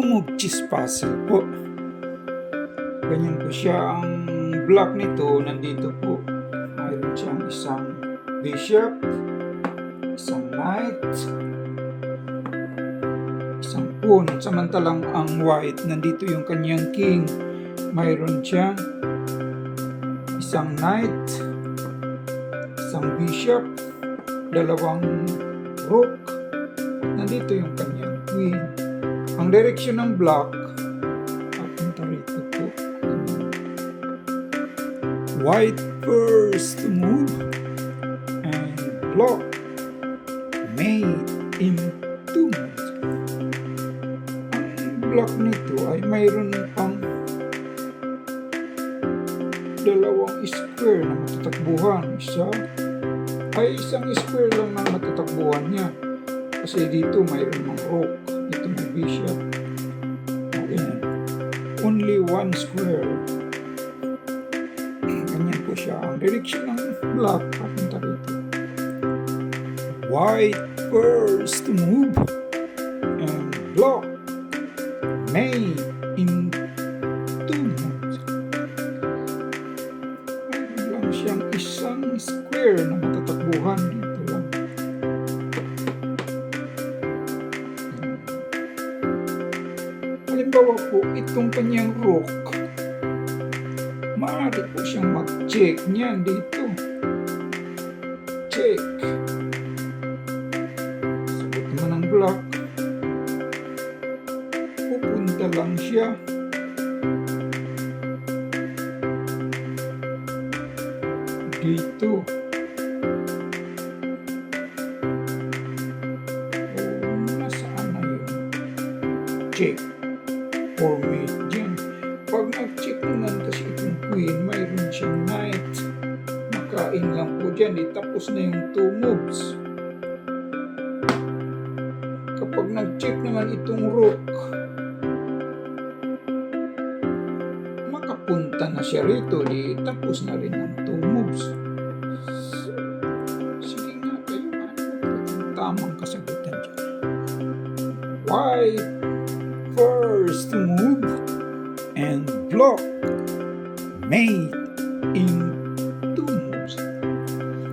tumog cheese puzzle po. Ganyan po siya. Ang block nito, nandito po. Mayroon siyang isang bishop, isang knight, isang pawn. Samantalang ang white, nandito yung kanyang king. Mayroon siyang isang knight, isang bishop, dalawang rook. Nandito yung kanyang queen. Ang direksyon ng block, papunta rito po. White first to move and block made in two moves. Ang block nito ay mayroon pang dalawang square na matatakbuhan. Isang square lang na matatakbuhan niya. Kasi dito mayroon ng rook, dito may bishop. Ganyan. Only one square. Ganyan po siya. Ang direction ng block, papunta rito. White first to move and block made in two moves. Mayroon lang siyang isang square na matatakbuhan dito lang. Halimbawa po, itong kanyang rook, maaari po siyang mag-check niyan dito. Check. Sagot naman ang block. Pupunta lang siya. Dito. Nasaan na yun? Check. For me dyan. Pag nag-check naman kasi itong queen, mayroon siyang knight. Makain lang po dyan. Tapos na yung two moves. Kapag nag-check naman itong rook, makapunta na siya rito. Tapos na rin ang two moves. Sige nga kayo. Tamang kasagutan dyan. White first to move and block made in two moves.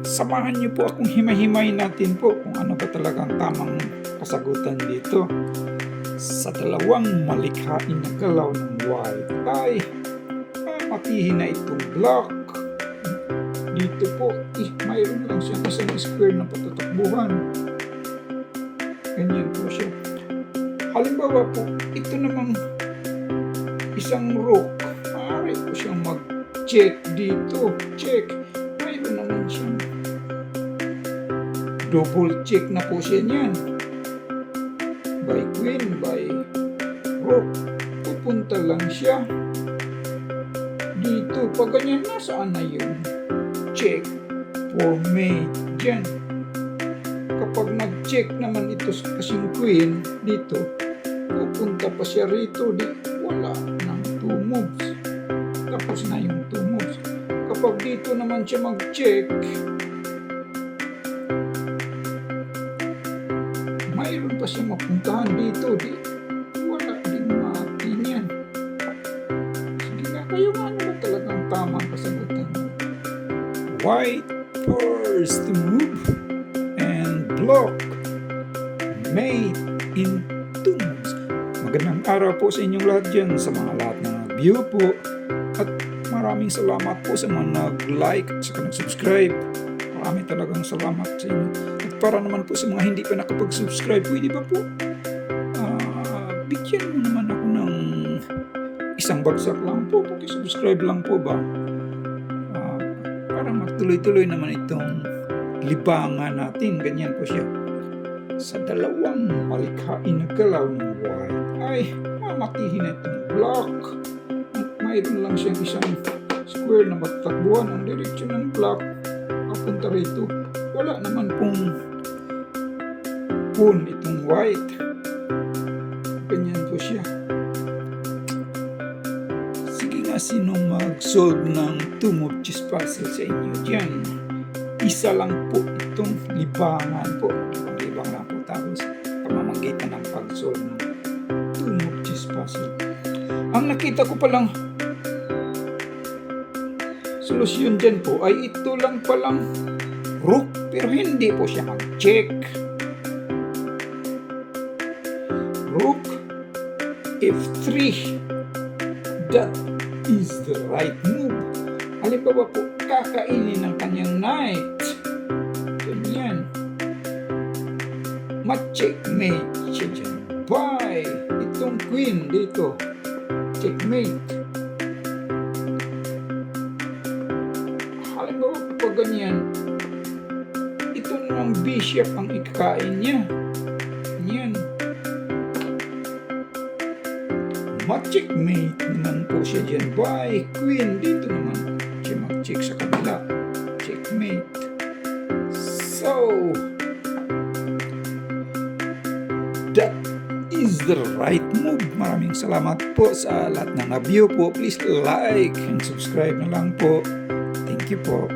Samahan niyo po akong himay-himay natin po kung ano ba talagang tamang kasagutan dito. Sa dalawang malikhain na galaw ng white ay matihin na itong block. Dito po, mayroon lang siyang isang square na patatakbuhan. Ganyan po siya. Halimbawa po, ito namang isang rook. Maaari po siyang mag-check dito. Check. Mayroon naman siyang double check na po siya niyan. By queen, by rook. Pupunta lang siya dito. Pag ganyan, nasaan na yun? Check for me dyan. Kapag nag-check naman ito kasing queen dito, pupunta pa siya rito, wala ng two moves. Tapos na yung two moves. Kapag dito naman siya mag-check, mayroon pa siya mapuntahan dito, wala din mati niyan. Sige nga kayo, ano ba talagang tamang kasagutan? White first to move and block made in two moves. Magandang araw po sa inyong lahat dyan, sa mga lahat na nag-view po. At maraming salamat po sa mga nag-like at saka nag-subscribe. Maraming talagang salamat sa inyo. At para naman po sa mga hindi pa nakapag-subscribe, pwede ba po? Bigyan mo naman ako ng isang bagsak lang po. Pag-subscribe lang po ba? Para magtuloy-tuloy naman itong libangan natin. Ganyan po siya. Sa dalawang malikhain na galaw ng white ay mamatihin na itong block. At mayroon lang siyang isang square na matatakbuhan. Ang direksyon ng block papunta rito. Wala naman pong pawn itong white. Ganyan po siya. Sige nga, sinong mag-solve ng two move chess puzzle sa inyo dyan? Isa lang po itong libangan po. Libang lang po tapos pamamagitan ng pag-solve ng two move chess puzzle. Ang nakita ko palang solusyon dyan po ay ito lang palang rook, pero hindi po siya mag-check. Rook F3. That is the right move. Halimbawa po, kakainin ng kanyang knight. Ganyan. Ma-checkmate siya dyan. Why? Itong queen dito. Checkmate. Halimbawa po ganyan, ito namang bishop ang ikakain niya. Yan. Ma-checkmate naman po siya dyan. Why? Queen dito naman. Siya mag-check sa kabila. Checkmate. So, that is the right move. Maraming salamat po sa lahat ng na-view po. Please like and subscribe na lang po. Thank you po.